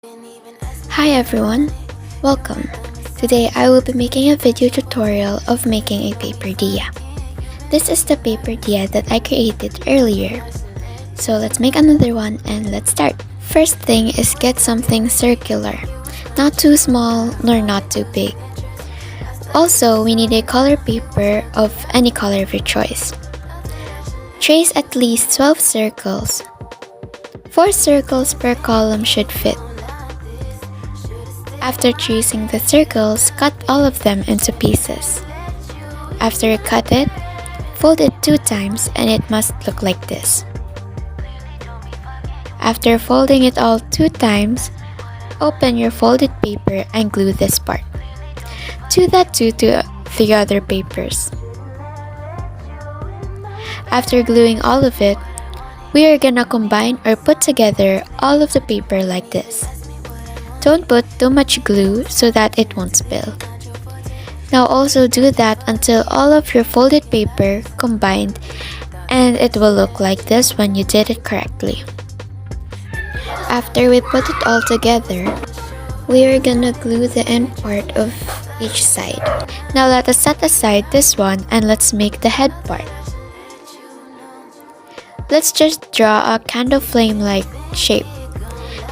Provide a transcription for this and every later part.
Hi everyone, welcome. Today I will be making a video tutorial of making a paper diya. This is the paper diya that I created earlier. So let's make another one and let's start. First thing is get something circular, not too small nor not too big. Also, we need a color paper of any color of your choice. Trace at least 12 circles. 4 circles per column should fit. After tracing the circles, cut all of them into pieces. After you cut it, fold it 2 times and it must look like this. After folding it all 2 times, open your folded paper and glue this part. Do that too to the other papers. After gluing all of it, we are gonna combine or put together all of the paper like this. Don't put too much glue so that it won't spill. Now also do that until all of your folded paper combined and it will look like this when you did it correctly. After we put it all together, we are gonna glue the end part of each side. Now let us set aside this one and let's make the head part. Let's just draw a candle flame-like shape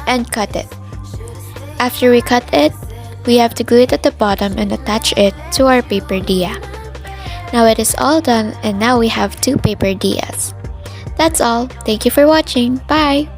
and cut it. After we cut it, we have to glue it at the bottom and attach it to our paper diya. Now it is all done and now we have 2 paper diyas. That's all. Thank you for watching. Bye!